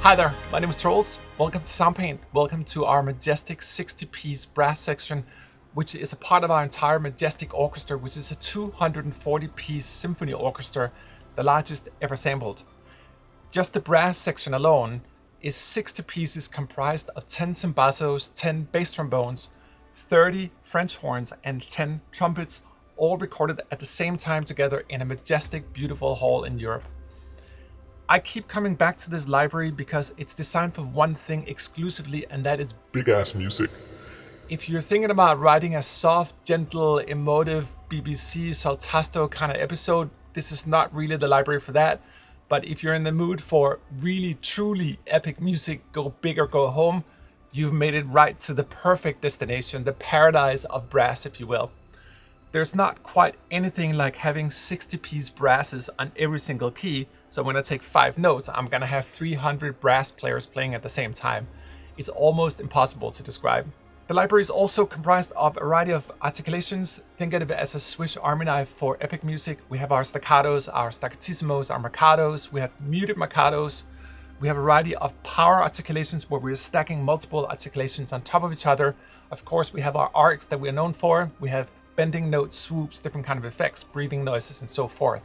Hi there, my name is Trolls. Welcome to Soundpaint. Welcome to our Majestic 60-piece brass section, which is a part of our entire Majestic orchestra, which is a 240-piece symphony orchestra, the largest ever sampled. Just the brass section alone is 60 pieces comprised of 10 cymbals, 10 bass trombones, 30 French horns, and 10 trumpets, all recorded at the same time together in a majestic, beautiful hall in Europe. I keep coming back to this library because it's designed for one thing exclusively, and that is big-ass music. If you're thinking about writing a soft, gentle, emotive BBC saltasto kind of episode, this is not really the library for that. But if you're in the mood for really, truly epic music, go big or go home, you've made it right to the perfect destination, the paradise of brass, if you will. There's not quite anything like having 60-piece brasses on every single key, so when I take 5 notes, I'm gonna have 300 brass players playing at the same time. It's almost impossible to describe. The library is also comprised of a variety of articulations. Think of it as a Swiss Army knife for epic music. We have our staccatos, our staccattissimos, our marcatos. We have muted marcatos. We have a variety of power articulations where we're stacking multiple articulations on top of each other. Of course, we have our arcs that we're known for. We have bending notes, swoops, different kind of effects, breathing noises, and so forth.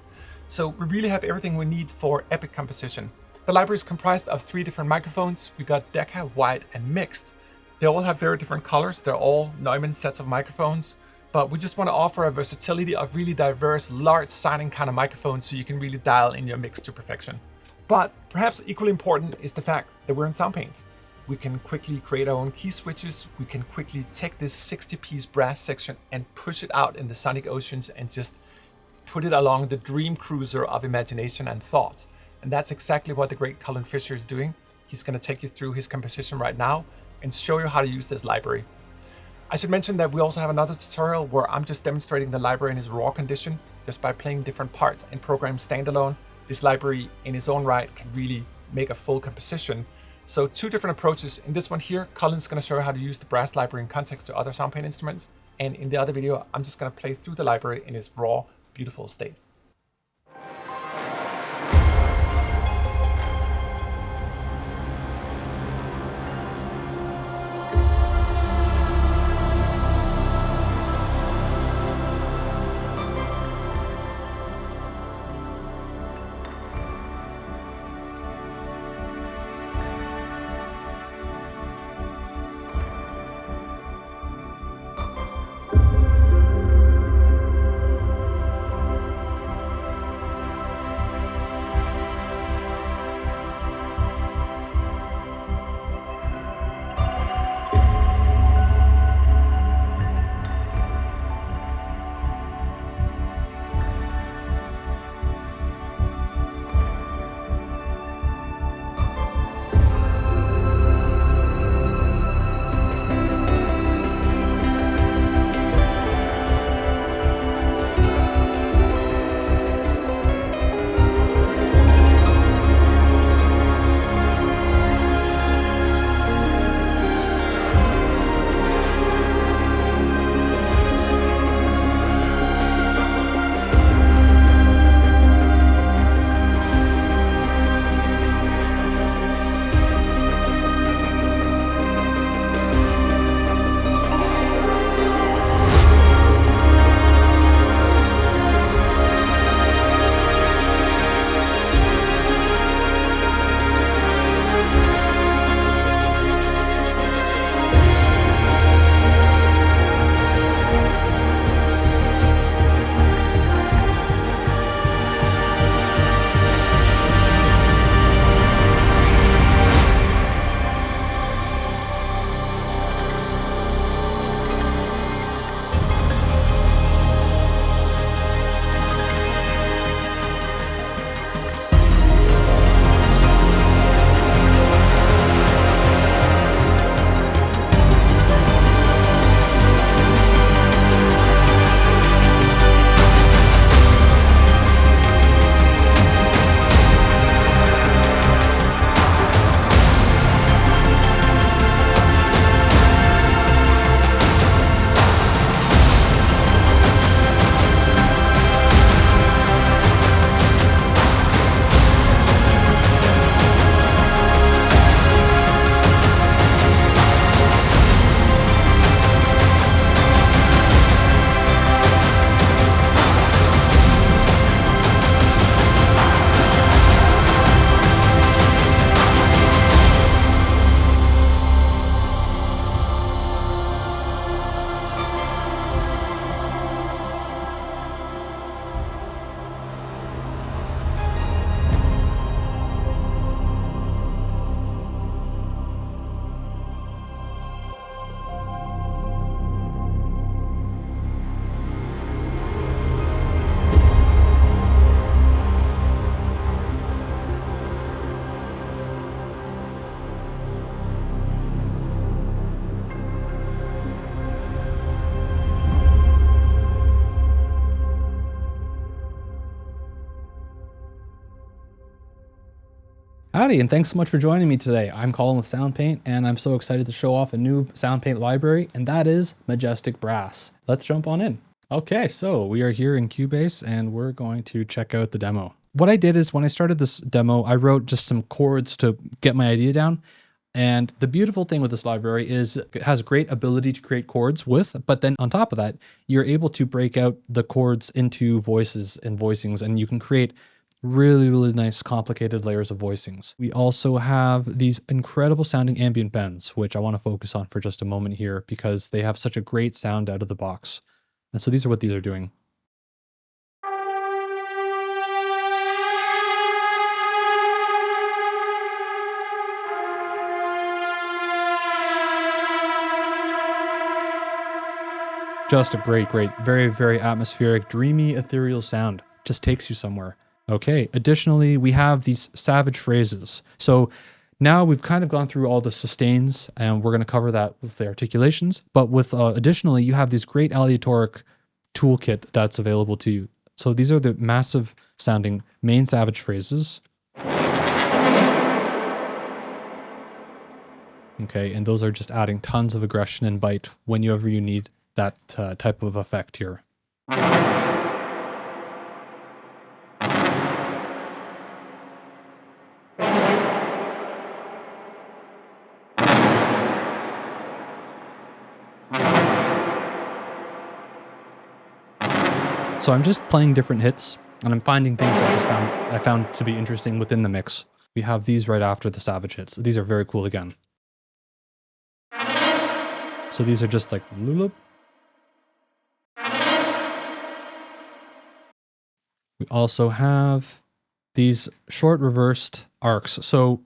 So we really have everything we need for epic composition. The library is comprised of 3 different microphones. We got Decca, Wide, and Mixed. They all have very different colors. They're all Neumann sets of microphones, but we just want to offer a versatility of really diverse, large sounding kind of microphones so you can really dial in your mix to perfection. But perhaps equally important is the fact that we're in Soundpaint. We can quickly create our own key switches. We can quickly take this 60-piece brass section and push it out in the sonic oceans and just put it along the dream cruiser of imagination and thoughts. And that's exactly what the great Colin Fisher is doing. He's going to take you through his composition right now and show you how to use this library. I should mention that we also have another tutorial where I'm just demonstrating the library in its raw condition just by playing different parts and program standalone. This library in its own right can really make a full composition. So 2 different approaches. In this one here, Colin's going to show you how to use the brass library in context to other Soundpaint instruments. And in the other video, I'm just going to play through the library in its raw, beautiful state. Howdy, and thanks so much for joining me today. I'm Colin with Soundpaint, and I'm so excited to show off a new Soundpaint library, and that is Majestic Brass. Let's jump on in. Okay, so we are here in Cubase, and we're going to check out the demo. What I did is when I started this demo, I wrote just some chords to get my idea down. And the beautiful thing with this library is it has great ability to create chords with, but then on top of that, you're able to break out the chords into voices and voicings, and you can create really, really nice complicated layers of voicings. We also have these incredible sounding ambient bends, which I want to focus on for just a moment here because they have such a great sound out of the box. And so these are what these are doing. Just a great, very, very atmospheric, dreamy, ethereal sound. Just takes you somewhere. Okay, additionally, we have these savage phrases. So now we've kind of gone through all the sustains, and we're going to cover that with the articulations. But with additionally, you have this great aleatoric toolkit that's available to you. So these are the massive sounding main savage phrases. Okay, and those are just adding tons of aggression and bite whenever you need that type of effect here. So I'm just playing different hits, and I'm finding things that I found to be interesting within the mix. We have these right after the savage hits. These are very cool again. So these are just like lulub. We also have these short reversed arcs. So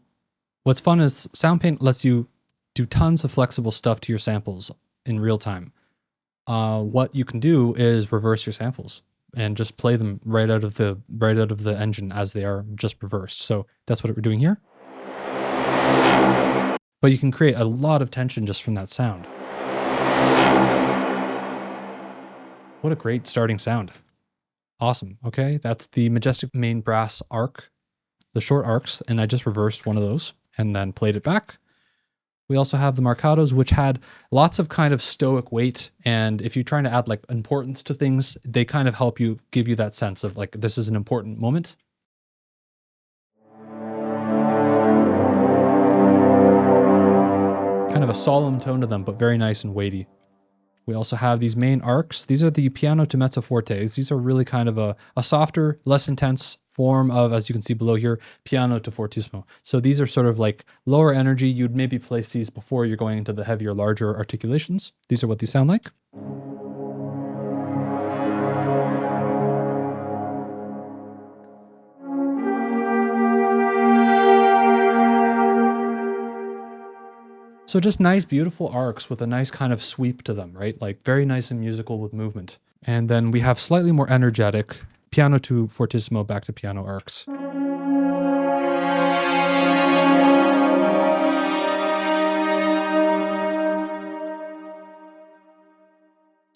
what's fun is Soundpaint lets you do tons of flexible stuff to your samples in real time. What you can do is reverse your samples and just play them right out of the engine as they are just reversed. So that's what we're doing here. But you can create a lot of tension just from that sound. What a great starting sound. Awesome. Okay, that's the Majestic main brass arc, the short arcs, and I just reversed one of those and then played it back. We also have the Marcatos, which had lots of kind of stoic weight, and if you're trying to add like importance to things, they kind of help you give you that sense of like, this is an important moment. Kind of a solemn tone to them, but very nice and weighty. We also have these main arcs. These are the piano to mezzo fortes. These are really kind of a softer, less intense form of, as you can see below here, piano to fortissimo. So these are sort of like lower energy. You'd maybe place these before you're going into the heavier, larger articulations. These are what these sound like. So just nice, beautiful arcs with a nice kind of sweep to them, right? Like very nice and musical with movement. And then we have slightly more energetic piano to fortissimo back to piano arcs.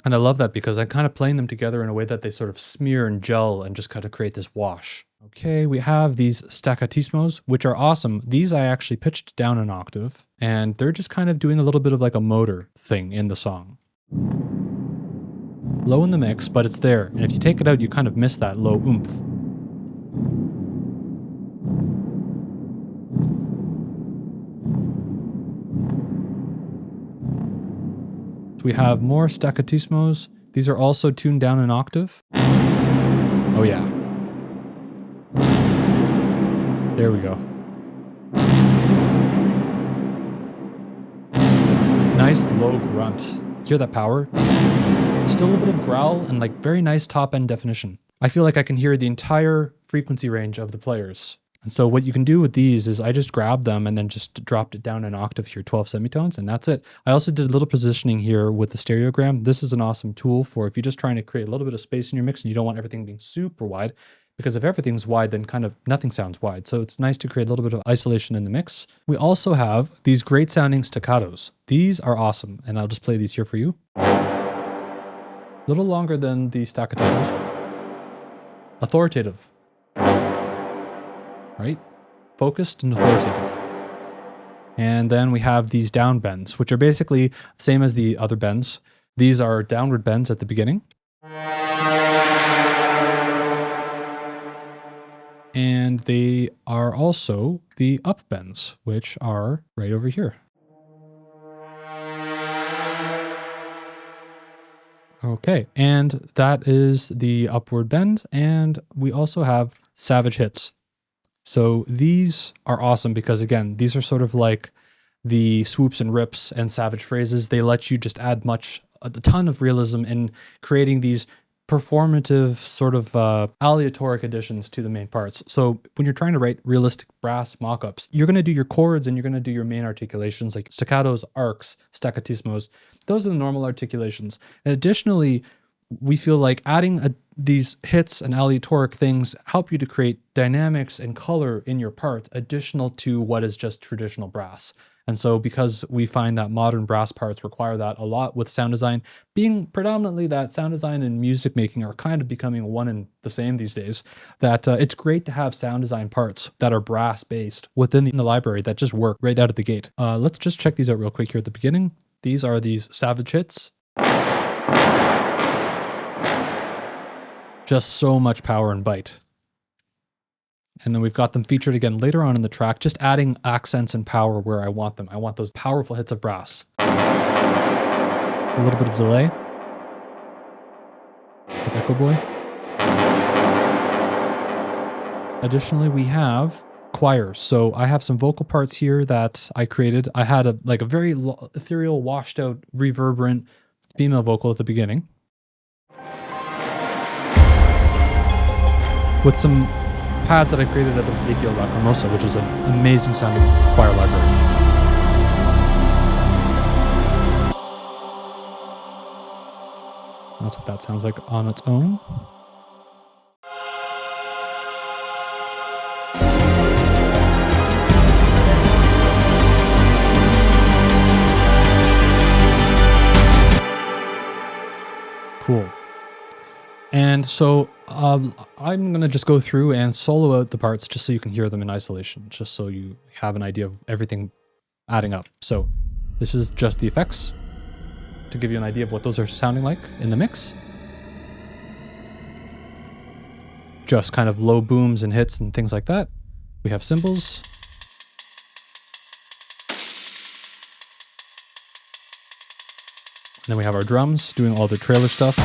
And I love that because I'm kind of playing them together in a way that they sort of smear and gel and just kind of create this wash. Okay, we have these Staccattismos, which are awesome. These I actually pitched down an octave, and they're just kind of doing a little bit of like a motor thing in the song. Low in the mix, but it's there. And if you take it out, you kind of miss that low oomph. We have more Staccattismos. These are also tuned down an octave. Oh yeah. There we go. Nice low grunt. Hear that power? Still a little bit of growl and like very nice top end definition. I feel like I can hear the entire frequency range of the players. And so what you can do with these is I just grabbed them and then just dropped it down an octave here, 12 semitones, and that's it. I also did a little positioning here with the stereogram. This is an awesome tool for if you're just trying to create a little bit of space in your mix and you don't want everything being super wide, because if everything's wide, then kind of nothing sounds wide. So it's nice to create a little bit of isolation in the mix. We also have these great sounding staccatos. These are awesome, and I'll just play these here for you. A little longer than the Staccatissimo. Authoritative. Right? focused and authoritative. And then we have these down bends, which are basically the same as the other bends. These are downward bends at the beginning. And they are also the up bends, which are right over here. Okay, and that is the upward bend, and we also have savage hits. So these are awesome because, again, these are sort of like the swoops and rips and savage phrases. They let you just add a ton of realism in creating these performative sort of aleatoric additions to the main parts. So when you're trying to write realistic brass mock-ups, you're going to do your chords and you're going to do your main articulations like staccatos, arcs, staccattismos. Those are the normal articulations. And additionally, we feel like adding these hits and aleatoric things help you to create dynamics and color in your part additional to what is just traditional brass. And so because we find that modern brass parts require that a lot with sound design, being predominantly that sound design and music making are kind of becoming one and the same these days, that it's great to have sound design parts that are brass based within the library that just work right out of the gate. Let's just check these out real quick here at the beginning. These are these savage hits. Just so much power and bite. And then we've got them featured again later on in the track, just adding accents and power where I want them. I want those powerful hits of brass. A little bit of delay with Echo Boy. Additionally, we have choirs. So I have some vocal parts here that I created. I had a very ethereal, washed out, reverberant female vocal at the beginning, with some pads that I created out of ATL Lacrimosa, which is an amazing sounding choir library. That's what that sounds like on its own. Cool. And so I'm going to just go through and solo out the parts just so you can hear them in isolation, just so you have an idea of everything adding up. So this is just the effects to give you an idea of what those are sounding like in the mix. Just kind of low booms and hits and things like that. We have cymbals. And then we have our drums doing all the trailer stuff.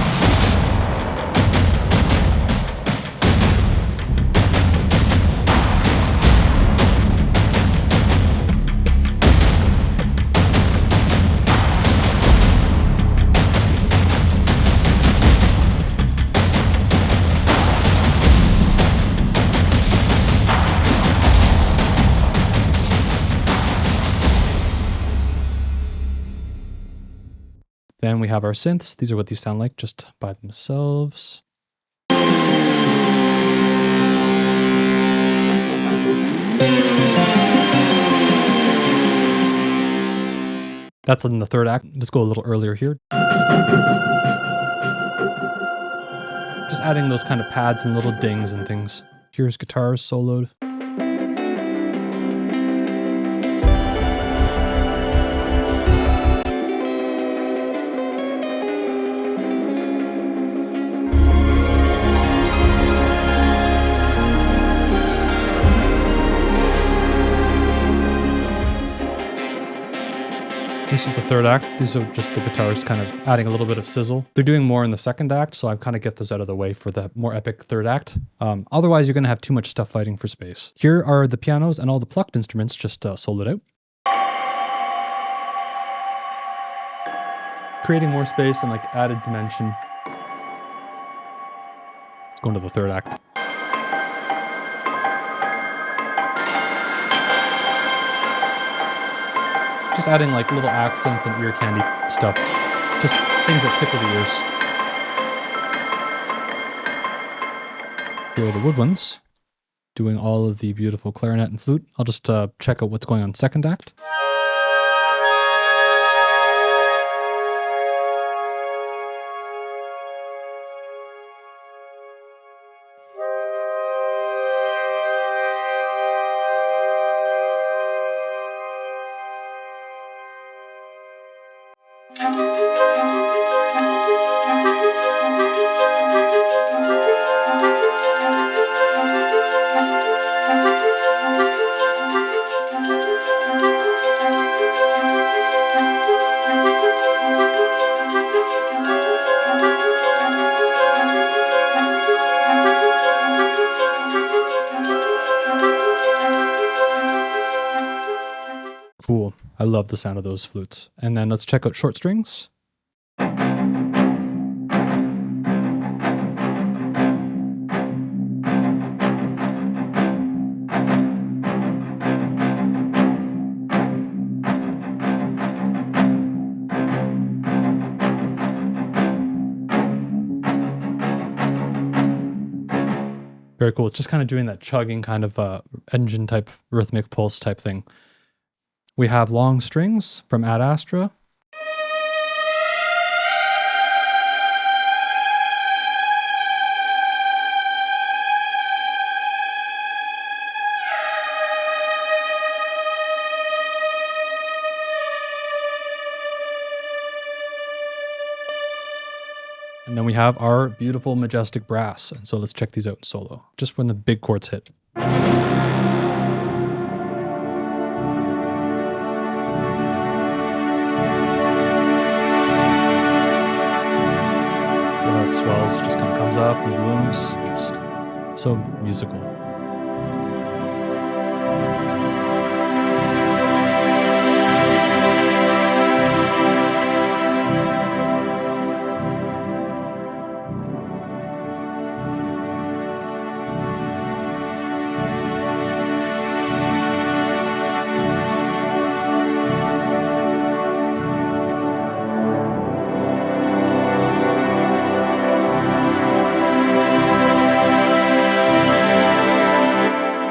Then we have our synths. These are what these sound like just by themselves. That's in the third act. Let's go a little earlier here. Just adding those kind of pads and little dings and things. Here's guitars soloed. This is the third act. These are just the guitars kind of adding a little bit of sizzle. They're doing more in the second act, so I kind of get those out of the way for the more epic third act. Otherwise, you're going to have too much stuff fighting for space. Here are the pianos and all the plucked instruments just soloed out. Creating more space and like added dimension. Let's go into the third act. Just adding like little accents and ear candy stuff. Just things that tickle the ears. Here are the woodwinds doing all of the beautiful clarinet and flute. I'll just check out what's going on second act. Cool. I love the sound of those flutes. And then let's check out short strings. Very cool. It's just kind of doing that chugging kind of engine type rhythmic pulse type thing. We have long strings from Ad Astra. And then we have our beautiful Majestic Brass. And so let's check these out in solo, just when the big chords hit. Oh, it swells, just kind of comes up and blooms, just so musical.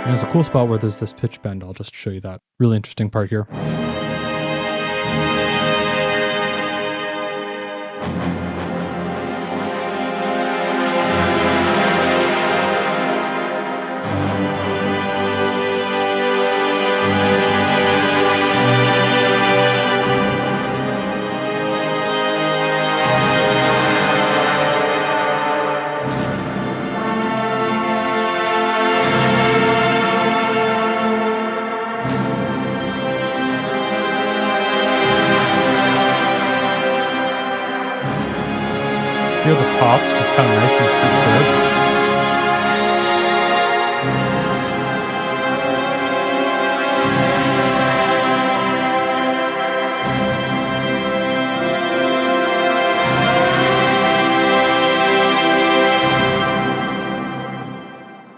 There's a cool spot where there's this pitch bend. I'll just show you that. Really interesting part here. Hear the tops, just how nice and clear.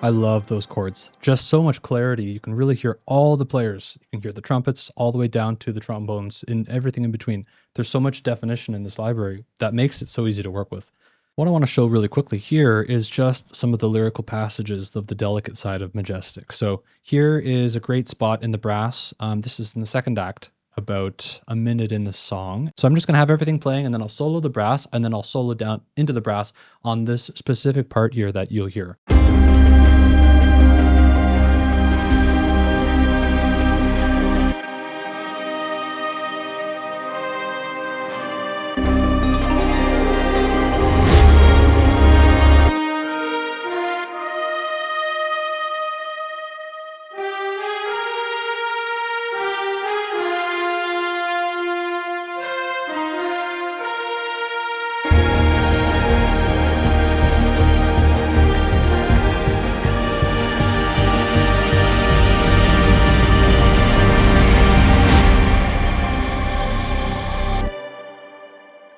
I love those chords. Just so much clarity. You can really hear all the players. You can hear the trumpets all the way down to the trombones and everything in between. There's so much definition in this library that makes it so easy to work with. What I want to show really quickly here is just some of the lyrical passages of the delicate side of Majestic. So here is a great spot in the brass. This is in the second act, about a minute in the song. So I'm just going to have everything playing and then I'll solo the brass and then I'll solo down into the brass on this specific part here that you'll hear.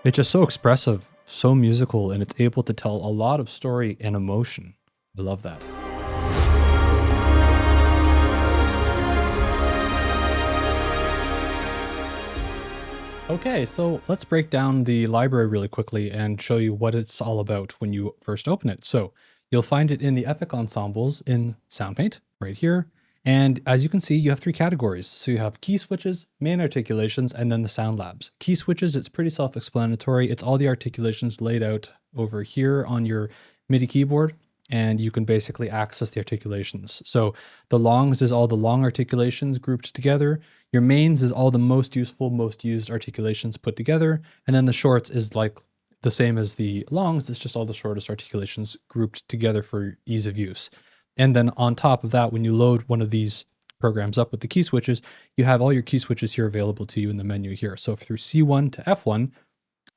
It's just so expressive, so musical, and it's able to tell a lot of story and emotion. I love that. Okay, so let's break down the library really quickly and show you what it's all about when you first open it. So you'll find it in the Epic Ensembles in Soundpaint, right here. And as you can see, you have three categories. So you have key switches, main articulations, and then the sound labs. Key switches, it's pretty self-explanatory. It's all the articulations laid out over here on your MIDI keyboard, and you can basically access the articulations. So the longs is all the long articulations grouped together. Your mains is all the most useful, most used articulations put together. And then the shorts is like the same as the longs. It's just all the shortest articulations grouped together for ease of use. And then on top of that, when you load one of these programs up with the key switches, you have all your key switches here available to you in the menu here. So through C1 to F1,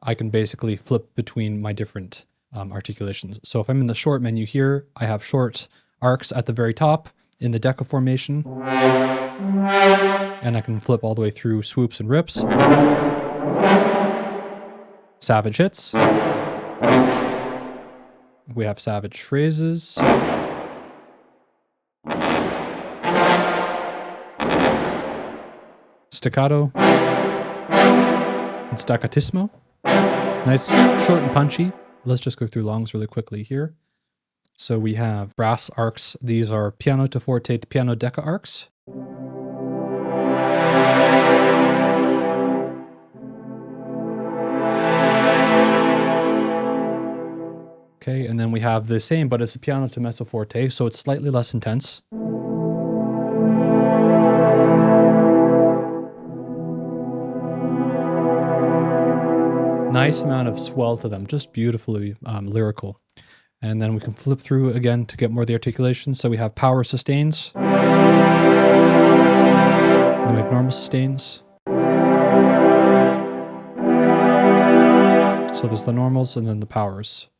I can basically flip between my different articulations. So if I'm in the short menu here, I have short arcs at the very top in the deca formation. And I can flip all the way through swoops and rips. Savage hits. We have savage phrases. Staccato. And Staccatissimo. Nice, short and punchy. Let's just go through longs really quickly here. So we have brass arcs. These are piano to forte to piano decca arcs. Okay, and then we have the same, but it's a piano to mezzo forte, so it's slightly less intense. Nice amount of swell to them, just beautifully lyrical. And then we can flip through again to get more of the articulation. So we have power sustains. Then we have normal sustains. So there's the normals and then the powers.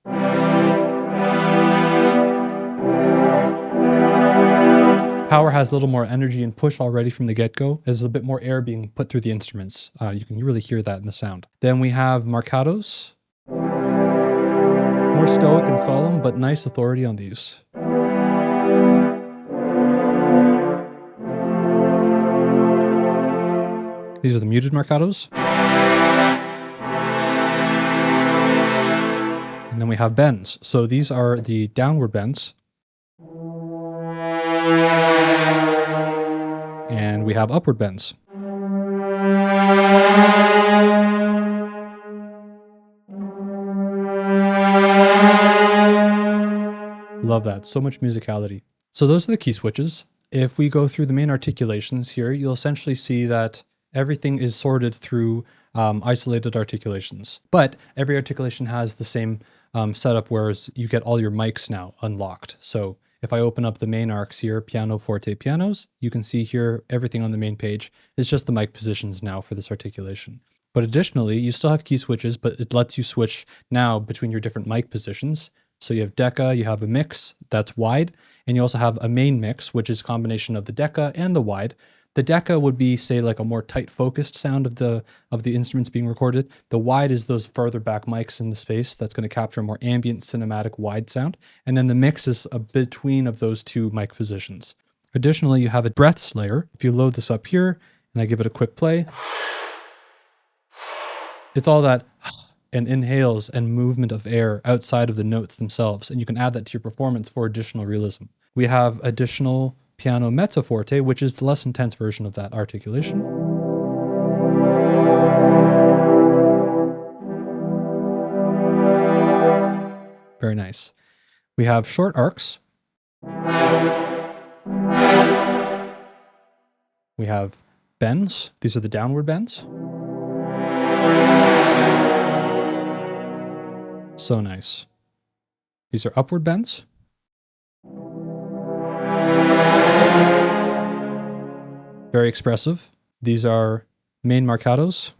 Power has a little more energy and push already from the get-go. There's a bit more air being put through the instruments. You can really hear that in the sound. Then we have Marcatos. More stoic and solemn, but nice authority on these. These are the muted Marcatos. And then we have bends. So these are the downward bends. And we have upward bends. Love that. So much musicality. So those are the key switches. If we go through the main articulations here, you'll essentially see that everything is sorted through isolated articulations. But every articulation has the same setup, whereas you get all your mics now unlocked. So if I open up the main arcs here, piano, forte, pianos, you can see here everything on the main page is just the mic positions now for this articulation. But additionally, you still have key switches, but it lets you switch now between your different mic positions. So you have Decca, you have a mix that's wide, and you also have a main mix, which is a combination of the Decca and the wide. The Decca would be, say, like a more tight focused sound of the instruments being recorded. The wide is those further back mics in the space that's going to capture a more ambient cinematic wide sound. And then the mix is a between of those two mic positions. Additionally, you have a breaths layer. If you load this up here and I give it a quick play, it's all that and inhales and movement of air outside of the notes themselves. And you can add that to your performance for additional realism. We have additional piano mezzo forte, which is the less intense version of that articulation. Very nice. We have short arcs. We have bends. These are the downward bends. So nice. These are upward bends. Very expressive. These are main Marcatos.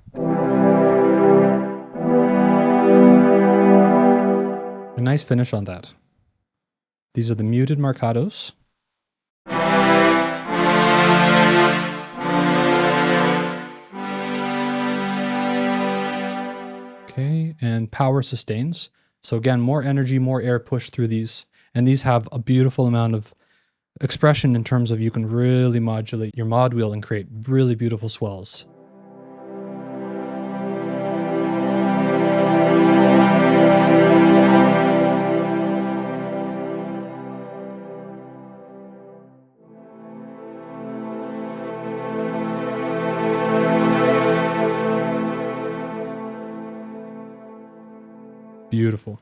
A nice finish on that. These are the muted Marcatos. Okay, and power sustains. So again, more energy, more air pushed through these. And these have a beautiful amount of expression in terms of you can really modulate your mod wheel and create really beautiful swells. Beautiful.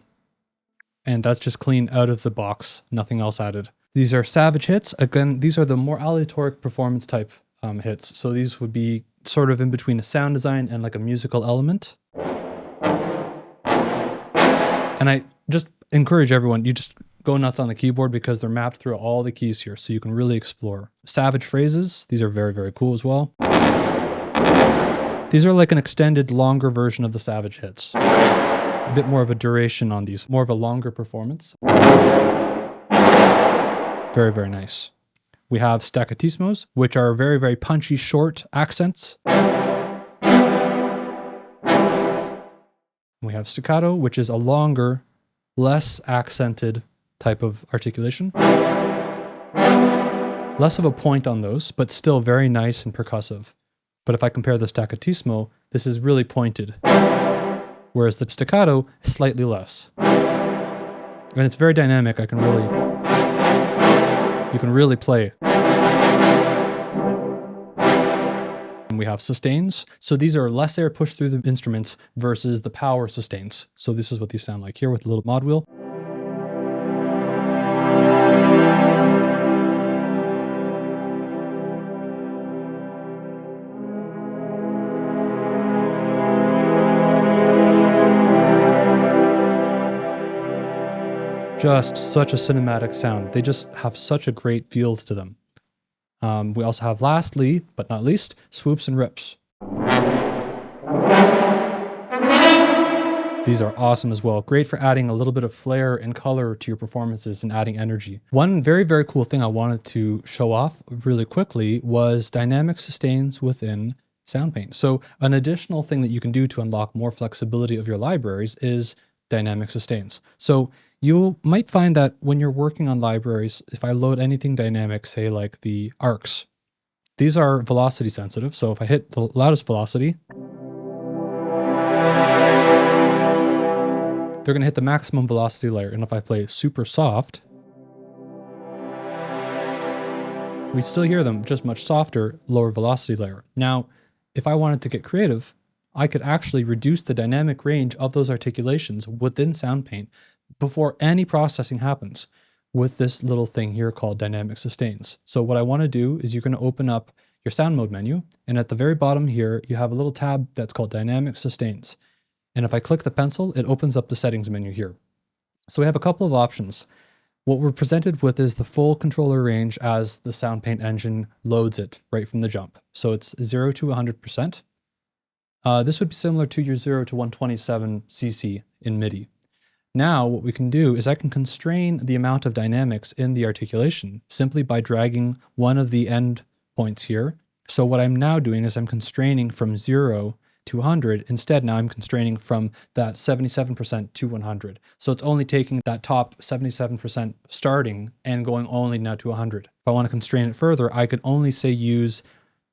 And that's just clean out of the box, nothing else added. These are savage hits. Again, these are the more aleatoric performance type hits. So these would be sort of in between a sound design and like a musical element. And I just encourage everyone, you just go nuts on the keyboard because they're mapped through all the keys here. So you can really explore. Savage phrases. These are very, very cool as well. These are like an extended, longer version of the savage hits. A bit more of a duration on these, more of a longer performance. Very, very nice. We have Staccatissimos, which are very, very punchy, short accents. We have staccato, which is a longer, less accented type of articulation. Less of a point on those, but still very nice and percussive. But if I compare the Staccatissimo, this is really pointed, whereas the staccato is slightly less. And it's very dynamic. You can really play. And we have sustains. So these are less air pushed through the instruments versus the power sustains. So this is what these sound like here with the little mod wheel. Just such a cinematic sound. They just have such a great feel to them. We also have, lastly, but not least, swoops and rips. These are awesome as well. Great for adding a little bit of flair and color to your performances and adding energy. One very, very cool thing I wanted to show off really quickly was dynamic sustains within Soundpaint. So an additional thing that you can do to unlock more flexibility of your libraries is dynamic sustains. So you might find that when you're working on libraries, if I load anything dynamic, say like the arcs, these are velocity sensitive. So if I hit the loudest velocity, they're going to hit the maximum velocity layer. And if I play super soft, we still hear them, just much softer, lower velocity layer. Now, if I wanted to get creative, I could actually reduce the dynamic range of those articulations within Soundpaint before any processing happens with this little thing here called dynamic sustains. So what I want to do is you're going to open up your sound mode menu, and at the very bottom here, you have a little tab that's called dynamic sustains. And if I click the pencil, it opens up the settings menu here. So we have a couple of options. What we're presented with is the full controller range as the Soundpaint engine loads it right from the jump. So it's 0 to 100%. This would be similar to your 0 to 127cc in MIDI. Now what we can do is I can constrain the amount of dynamics in the articulation simply by dragging one of the end points here. So what I'm now doing is I'm constraining from 0 to 100. Instead, now I'm constraining from that 77% to 100. So it's only taking that top 77% starting and going only now to 100. If I want to constrain it further, I could only say use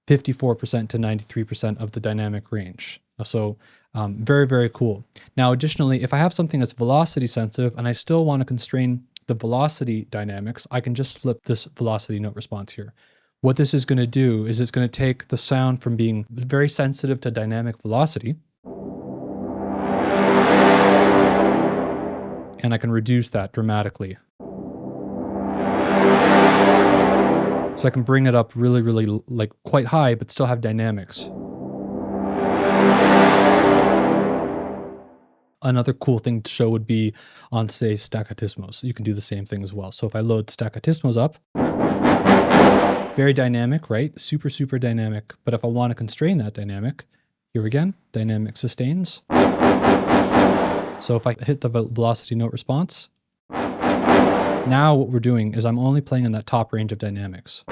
54% to 93% of the dynamic range. So very, very cool. Now, additionally, if I have something that's velocity sensitive and I still want to constrain the velocity dynamics, I can just flip this velocity note response here. What this is going to do is it's going to take the sound from being very sensitive to dynamic velocity, and I can reduce that dramatically. So I can bring it up really, really like quite high, but still have dynamics. Another cool thing to show would be on, say, Staccatissimos. You can do the same thing as well. So if I load Staccatissimos up, very dynamic, right? Super, super dynamic. But if I want to constrain that dynamic, here again, dynamic sustains. So if I hit the velocity note response, now what we're doing is I'm only playing in that top range of dynamics.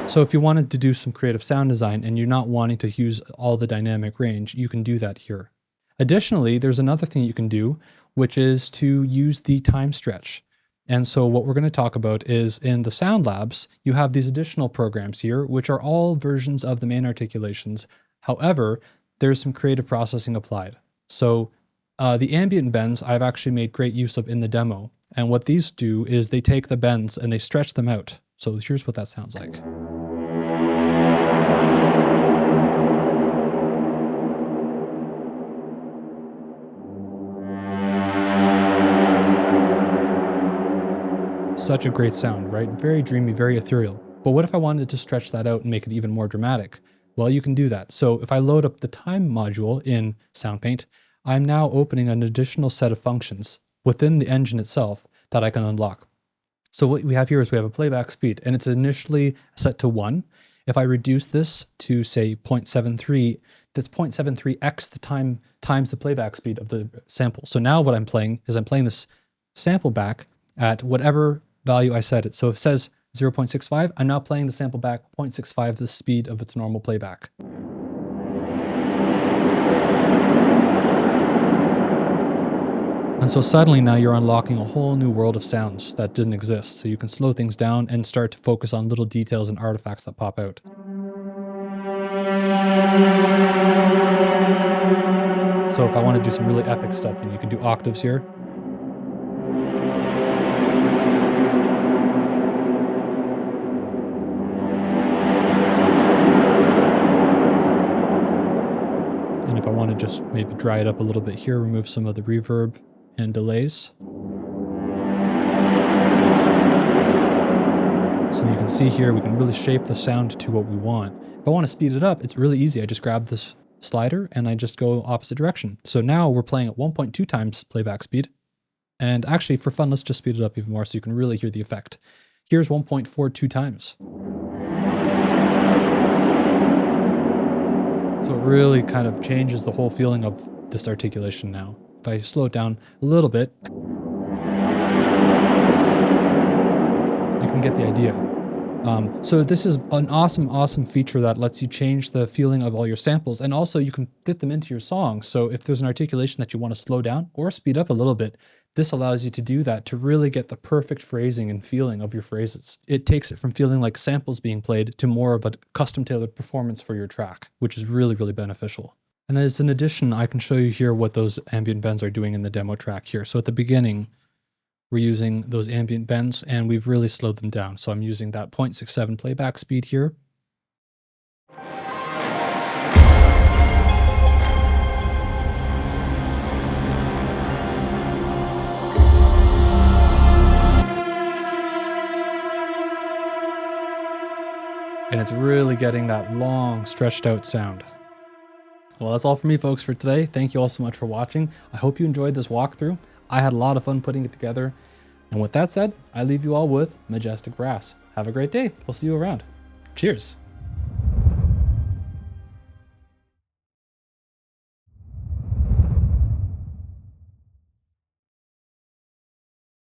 So if you wanted to do some creative sound design and you're not wanting to use all the dynamic range, you can do that here. Additionally, there's another thing you can do, which is to use the time stretch. And so what we're going to talk about is in the Sound Labs, you have these additional programs here, which are all versions of the main articulations. However, there's some creative processing applied. So the ambient bends I've actually made great use of in the demo. And what these do is they take the bends and they stretch them out. So here's what that sounds like. Such a great sound, right? Very dreamy, very ethereal. But what if I wanted to stretch that out and make it even more dramatic? Well, you can do that. So if I load up the time module in Soundpaint, I'm now opening an additional set of functions within the engine itself that I can unlock. So what we have here is we have a playback speed, and it's initially set to 1. If I reduce this to, say, 0.73, that's 0.73x the time times the playback speed of the sample. So now what I'm playing is I'm playing this sample back at whatever value I set it. So if it says 0.65, I'm now playing the sample back 0.65 the speed of its normal playback. And so suddenly now you're unlocking a whole new world of sounds that didn't exist. So you can slow things down and start to focus on little details and artifacts that pop out. So if I want to do some really epic stuff, you can do octaves here. And if I want to just maybe dry it up a little bit here, remove some of the reverb and delays. So you can see here, we can really shape the sound to what we want. If I want to speed it up, it's really easy. I just grab this slider and I just go opposite direction. So now we're playing at 1.2 times playback speed. And actually for fun, let's just speed it up even more so you can really hear the effect. Here's 1.42 times. So it really kind of changes the whole feeling of this articulation now. If I slow it down a little bit, you can get the idea. So this is an awesome feature that lets you change the feeling of all your samples, and also you can fit them into your song. So if there's an articulation that you want to slow down or speed up a little bit, this allows you to do that to really get the perfect phrasing and feeling of your phrases. It takes it from feeling like samples being played to more of a custom tailored performance for your track, which is really beneficial. And as an addition, I can show you here what those ambient bends are doing in the demo track here. So at the beginning, we're using those ambient bends and we've really slowed them down. So I'm using that 0.67 playback speed here. And it's really getting that long, stretched out sound. Well, that's all for me, folks, for today. Thank you all so much for watching. I hope you enjoyed this walkthrough. I had a lot of fun putting it together. And with that said, I leave you all with Majestic Brass. Have a great day. We'll see you around. Cheers.